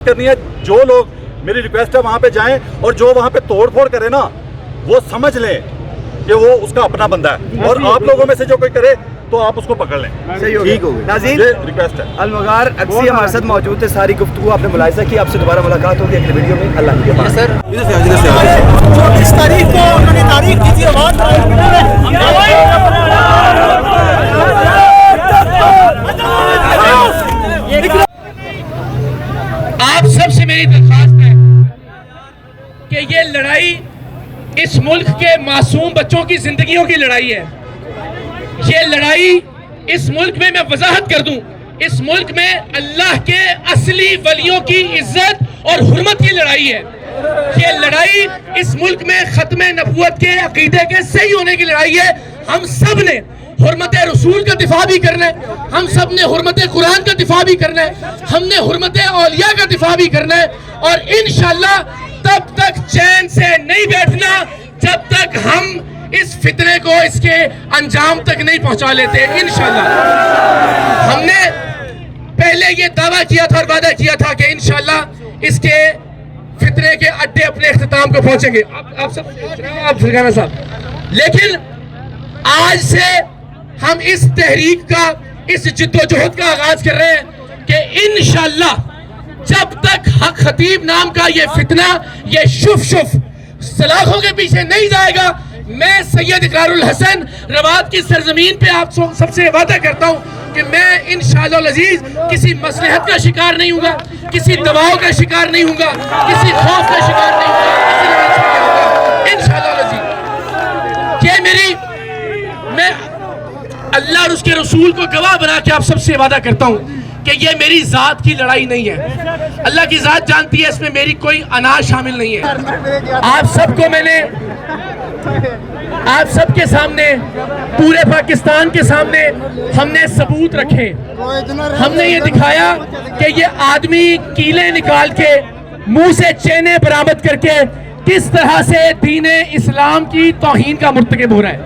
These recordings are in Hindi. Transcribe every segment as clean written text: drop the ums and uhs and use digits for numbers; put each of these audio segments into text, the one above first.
करनी है। जो लोग, मेरी रिक्वेस्ट है वहां पे जाएं और जो वहां पे तोड़ फोड़ करे ना, वो समझ लें कि वो उसका अपना बंदा है, और आप लोगों में से जो कोई करे तो आप उसको पकड़ लें। सही हो ठीक हो गया। नाज़रीन, ये रिक्वेस्ट है। अलमगार अक्सी हमारे साथ मौजूद थे। सारी गुफ्तगू आपने मुलाहिजा की। आपसे दोबारा मुलाकात होगी अगले वीडियो में। अल्लाह के पास। सर जो 20 तारीख को उन्होंने तारीख दी थी, आवाज आप सबसे मेरी दरख्वास्त है कि ये लड़ाई इस मुल्क के मासूम बच्चों की जिंदगियों की लड़ाई है। ये लड़ाई इस मुल्क में, मैं वजाहत कर दूं, इस मुल्क में अल्लाह के असली वलियों की इज्जत और हुर्मत की लड़ाई है। ये लड़ाई इस मुल्क में खत्म नबूवत के अकीदे के सही होने की लड़ाई है। हम सब ने हुर्मत रसूल का दिफा भी करना है, हम सब ने हुर्मत कुरान का दिफा भी करना है, हमने हुर्मत औलिया का दिफा भी करना है, और इंशाअल्लाह तब तक चैन से नहीं बैठना जब तक हम इस फितने को इसके अंजाम तक नहीं पहुंचा लेते। इंशाअल्लाह हमने पहले ये दावा किया था और वादा किया था कि इंशाअल्लाह इसके फितने के अड्डे अपने इख्तिताम को पहुंचेंगे। आप फरगाना साहब, लेकिन आज से हम इस तहरीक का, इस जिद्दोजहद का आगाज कर रहे हैं कि इंशाअल्लाह जब तक हक खतीब नाम का ये फितना, ये शुफ सलाखों के पीछे नहीं जाएगा, मैं सैयद इकरारुल हसन रवात की सरजमीन पे आप सबसे वादा करता हूं कि मैं इंशाअल्लाह अज़ीज किसी मसलहत का शिकार नहीं हूंगा, किसी दबाव का शिकार नहीं हूंगा, किसी खौफ का शिकार नहीं हूंगा इंशाअल्लाह अज़ीज। ये मेरी, मैं अल्लाह और उसके रसूल को गवाह बना के आप सबसे वादा करता हूं कि ये मेरी जात की लड़ाई नहीं है। अल्लाह की जात जानती है, इसमें मेरी कोई अनाज शामिल नहीं है। आप सबको मैंने, आप सबके सामने, पूरे पाकिस्तान के सामने हमने सबूत रखे। हमने ये दिखाया कि ये आदमी कीले निकाल के, मुंह से चैने बरामद करके किस तरह से दीने इस्लाम की तौहीन का मुर्तकिब हो रहा है।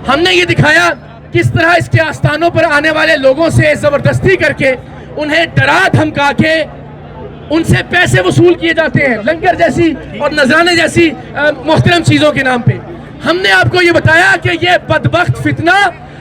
हमने ये दिखाया किस तरह इसके आस्थानों पर आने वाले लोगों से जबरदस्ती करके, उन्हें डरा धमका के उनसे पैसे वसूल किए जाते हैं, लंगर जैसी और नजराने जैसी मोहतरम चीजों के नाम पे। हमने आपको ये बताया कि ये बदबख्त फितना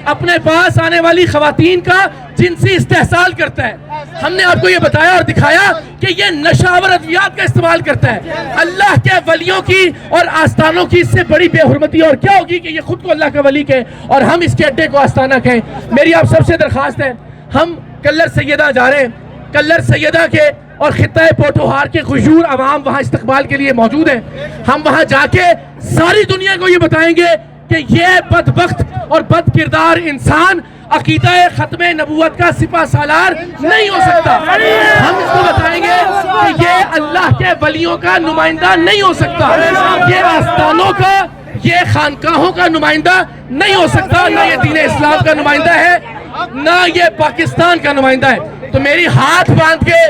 अपने पास आने वाली खवातीन का जिनसी इस्तेहसाल करता है। हमने आपको ये बताया और दिखाया कि ये नशावर अद्वियात का इस्तेमाल करता है। अल्लाह के वलियों की और आस्थानों की इससे बड़ी बेहुरमती और क्या होगी कि ये खुद को अल्लाह का वली कहे और हम इसके अड्डे को आस्थाना कहें। मेरी आप सबसे दरखास्त है, हम कल्लर सैयदा जा रहे हैं, कल्लर सैयदा के और खित्ता पोठोहार के खुशूर अवाम वहाँ इस्तकबाल के लिए मौजूद हैं। हम वहाँ जाके सारी दुनिया को ये बताएंगे कि ये बदबख्त और बद किरदार इंसान अकीदा खत्म नबूवत का सिपा सालार नहीं हो सकता। हम इसको बताएंगे कि ये अल्लाह के वलियों का नुमाइंदा नहीं हो सकता, ये आस्थानों का, ये खानकाहों का नुमाइंदा नहीं हो सकता, ना ये दीन इस्लाम का नुमाइंदा है, ना ये पाकिस्तान का नुमाइंदा है। तो मेरी हाथ बांध के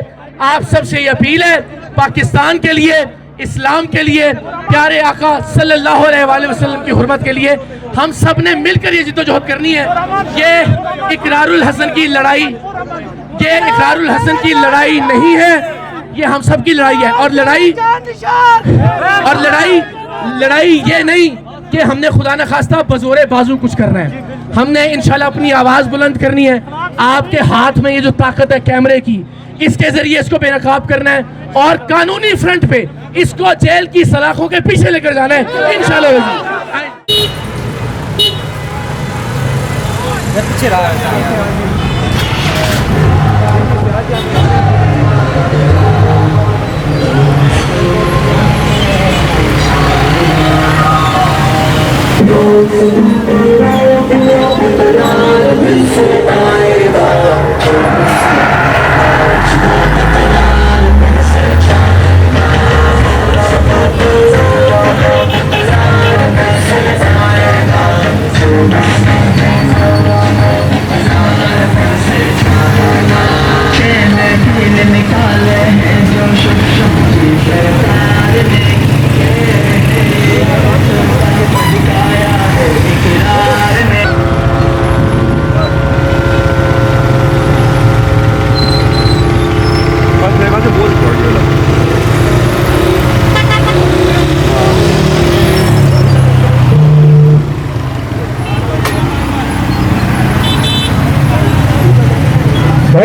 आप सबसे ये अपील है, पाकिस्तान के लिए, इस्लाम के लिए, प्यारे आका सल्लल्लाहु अलैहि वसल्लम की हुर्मत के लिए हम सब ने मिलकर ये जिद्दोजहद करनी है। ये इकरारुल हसन की लड़ाई, ये इकरारुल हसन की लड़ाई नहीं है, ये हम सब की लड़ाई है। और लड़ाई ये नहीं कि हमने खुदा न खास्ता बजोरे बाजू कुछ करना है। हमने इंशाल्लाह अपनी आवाज बुलंद करनी है। आपके हाथ में ये जो ताकत है कैमरे की, इसके जरिए इसको बेनकाब करना है और कानूनी फ्रंट पे इसको जेल की सलाखों के पीछे लेकर जाना है इंशाल्लाह।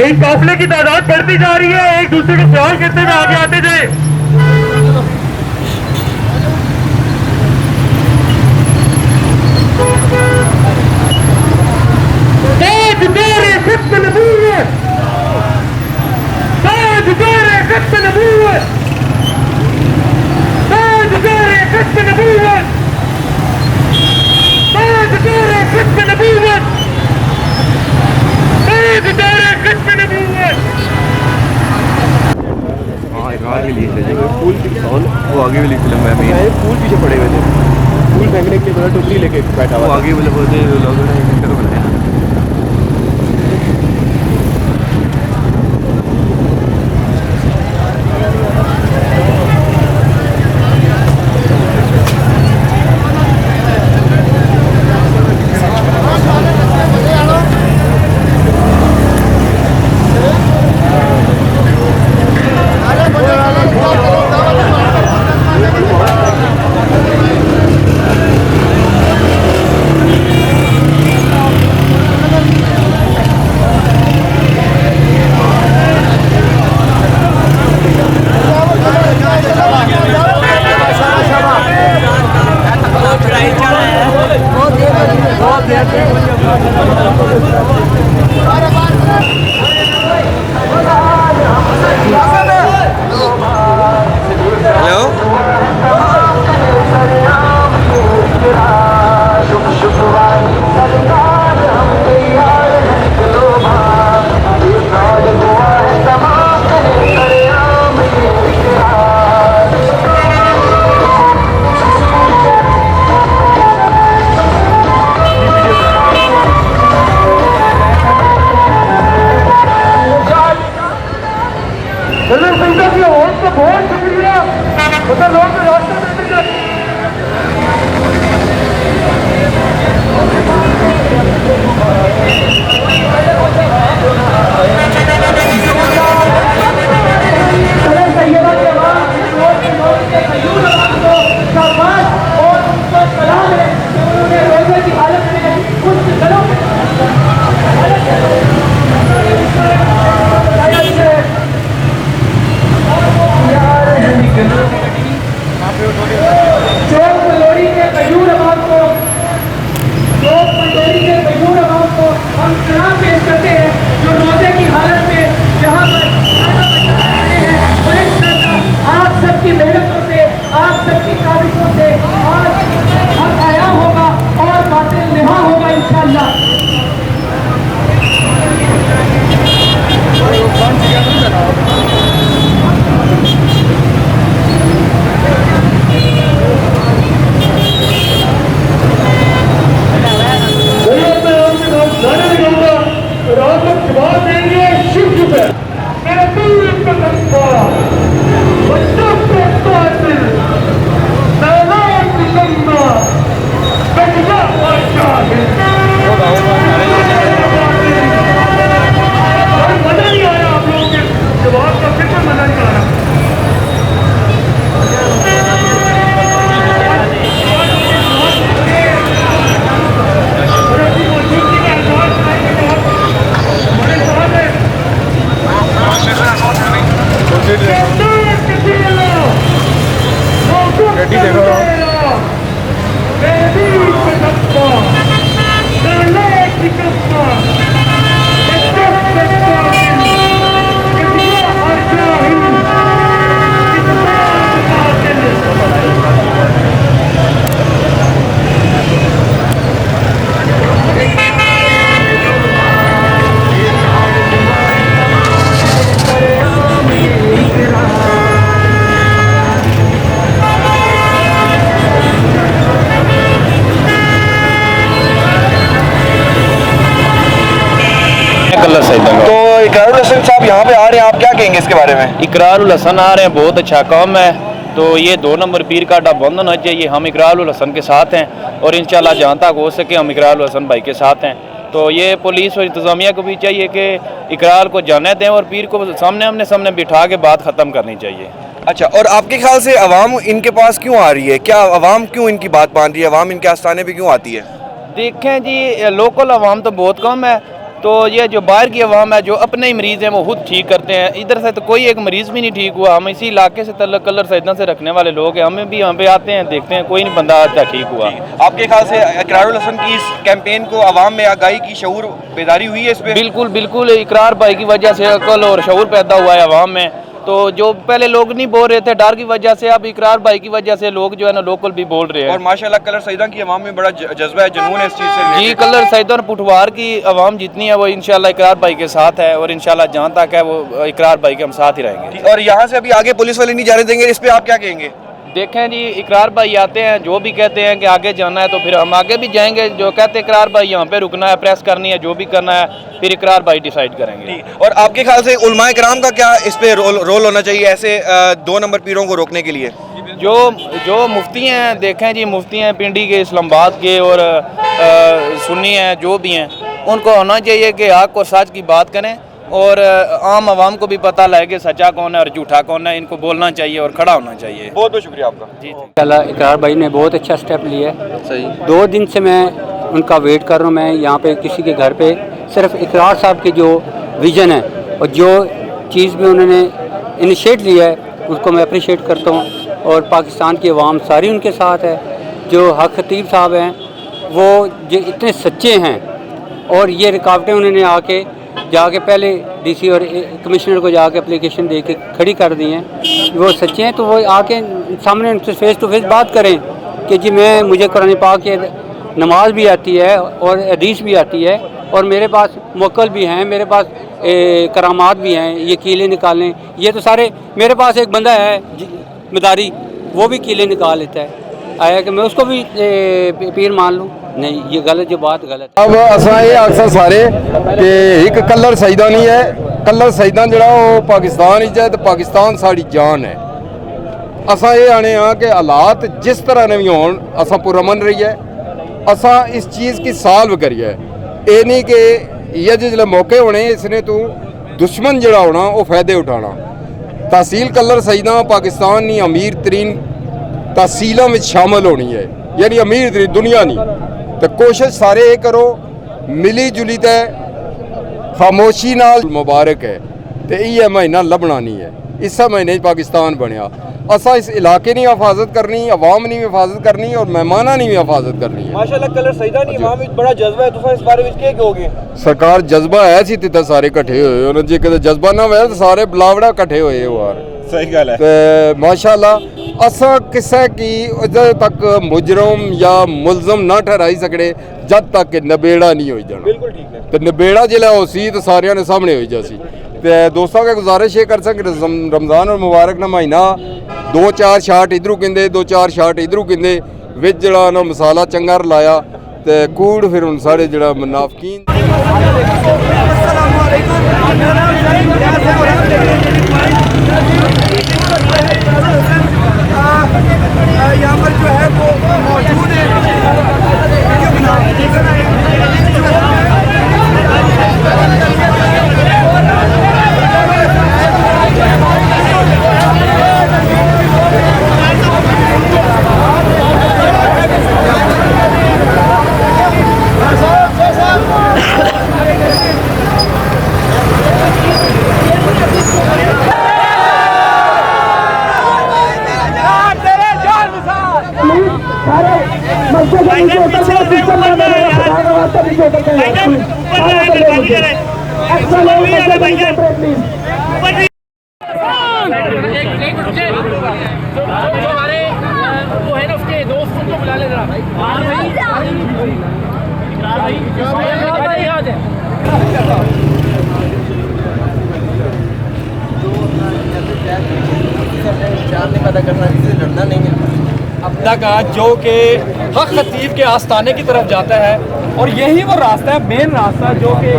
भाई काफिले की तादाद बढ़ती जा रही है, एक दूसरे को ख्याल करते हुए आगे आते जाए। हाँ इकरार के लिए चले गए फूल की दुकान, वो आगे वाली फिल्म में मेन फूल पीछे पड़े हुए थे, फूल फेंकने के लिए टोकरी लेके बैठा हुआ, आगे वाले बोलते लोगों ने बनाया। तो इकरारुल हसन साहब यहाँ पे आ रहे हैं, आप क्या कहेंगे इसके बारे में? इकरारुल हसन आ रहे हैं, बहुत अच्छा काम है। तो ये 2 नंबर पीर का अड्डा बंद होना चाहिए। हम इकरारुल हसन के साथ हैं और इंशाल्लाह जहाँ तक हो सके हम इकरारुल हसन भाई के साथ हैं। तो ये पुलिस और इंतज़ामिया को भी चाहिए कि इकरार को जाने दें और पीर को सामने बिठा के बात ख़त्म करनी चाहिए। अच्छा, और आपके ख्याल से अवाम इनके पास क्यों आ रही है? क्या अवाम क्यों इनकी बात मान रही है? अवाम इनके आस्थाने पे क्यों आती है? देखें जी, लोकल अवाम तो बहुत कम है तो ये जो बाहर की अवाम है, जो अपने ही मरीज़ हैं, वो खुद ठीक करते हैं। इधर से तो कोई एक मरीज़ भी नहीं ठीक हुआ। हम इसी इलाके से तल्लक कलर सैदा से रखने वाले लोग हैं, हमें भी यहाँ पे आते हैं, देखते हैं, कोई नहीं बंदा आता ठीक हुआ। आपके ख्याल से इकरारुल हसन की इस कैंपेन को आवाम में आगाही की शऊर बेदारी हुई है इस पे? बिल्कुल बिल्कुल, इकरार भाई की वजह से अकल और शऊर पैदा हुआ है आवाम में। तो जो पहले लोग नहीं बोल रहे थे डर की वजह से, अब इकरार भाई की वजह से लोग जो है ना लोकल भी बोल रहे हैं। और माशाल्लाह कलर सईदा की आवाम में बड़ा जज्बा है, जुनून है इस चीज़ से। जी, कलर सईदा और पुठवार की आवाम जितनी है वो इंशाल्लाह इकरार भाई के साथ है, और इंशाल्लाह जहाँ तक है वो इकरार भाई के हम साथ ही रहेंगे। और यहाँ से अभी आगे पुलिस वाले नहीं जाने देंगे, इस पे आप क्या कहेंगे? देखें जी, इकरार भाई आते हैं, जो भी कहते हैं कि आगे जाना है तो फिर हम आगे भी जाएंगे। जो कहते हैं इकरार भाई यहाँ पे रुकना है, प्रेस करनी है, जो भी करना है, फिर इकरार भाई डिसाइड करेंगे। और आपके ख्याल से उलमाए किराम का क्या इस पे रोल होना चाहिए ऐसे 2 नंबर पीरों को रोकने के लिए? जो मुफ्ती हैं, देखें जी, मुफ्ती हैं पिंडी के, इस्लामाबाद के, और सुन्नी हैं, जो भी हैं, उनको होना चाहिए कि हक और सच की बात करें, और आम आवाम को भी पता लगे कि सच्चा कौन है और झूठा कौन है। इनको बोलना चाहिए और खड़ा होना चाहिए। बहुत बहुत शुक्रिया आपका। जी इकरार भाई ने बहुत अच्छा स्टेप लिया है। सही। 2 दिन से मैं उनका वेट कर रहा हूँ। मैं यहाँ पे किसी के घर पे सिर्फ इकरार साहब की जो विज़न है और जो चीज़ में उन्होंने इनिशिएट लिया है उसको मैं अप्रिशिएट करता हूँ। और पाकिस्तान की आवाम सारी उनके साथ है। जो हक खतीब साहब हैं वो जो इतने सच्चे हैं, और ये रुकावटें उन्होंने आके जाके पहले डीसी और कमिश्नर को जाके एप्लीकेशन दे के खड़ी कर दी हैं। वो सच्चे हैं तो वो आके सामने उनसे फेस टू फेस बात करें कि जी मुझे कुरान पाक की नमाज भी आती है और हदीस भी आती है, और मेरे पास मुक्कल भी हैं, मेरे पास करामात भी हैं, ये कीले निकालने, ये तो सारे मेरे पास एक बंदा है मदारी, वो भी कीले निकाल लेता है। आया कि मैं उसको भी पीर मान लूँ? नहीं, ये गलत, जो बात गलत है। अब असा ये अक्सर सारे कि एक कलर सईदा नहीं है। कलर सईदा जड़ा वो पाकिस्तान ही है, तो पाकिस्तान साड़ी जान है। असा ये आने हाँ कि हालात जिस तरह ने भी होन, असा पुरअमन रही है, असा इस चीज़ की साल्व करिए। ये नहीं कि ये जिसले मौके होने इसने तू दुश्मन जड़ा होना वो फायदे उठाना। तहसील कलर सईदा पाकिस्तान नहीं अमीर तरीन तहसीलों में शामिल होनी है, यानी अमीर तरीन दुनिया नहीं। तो कोशिश सारे ये करो मिली जुली ते खामोशी नाल मुबारक है। तो ये महीना लबना नहीं है, इस महीने पाकिस्तान बनया। असा इस इलाके की हिफाजत करनी, अवाम की हिफाजत करनी और मेहमाना की भी हिफाजत करनी है। माशाल्लाह कलर सईदा नहीं अवाम में बड़ा जज्बा है, तुसा इस बारे में क्या कहोगे? सरकार जज्बा है सी ते सारे इकट्ठे होए, और जे कदे जज्बा ना होया तो सारे बलावड़ा इकट्ठे होए यार। सही गल है। ते माशाल्लाह असा किसी की जब तक मुजरम या मुलजम ना ठहराई सकते जब तक कि नबेड़ा नहीं हो जाना। बिल्कुल ठीक है। तो नबेड़ा जिला हो सी तो सारिया ने सामने हो जासी। ते दोस्तों के गुजारिश ये कर सक रमज़ान और मुबारक ना महीना 2-4 शाट इधरों किंदे 2-4 शाट इधरों किंदे विच जड़ा ना मसाला चंगा रलाया ते कूड़ फिर उन सारे जड़ा मुनाफिकीन। यहाँ पर जो है वो मौजूद है। अपना का जो कि हक खतीब के आस्थाने की तरफ जाता है, और यही वो रास्ता है, मेन रास्ता जो कि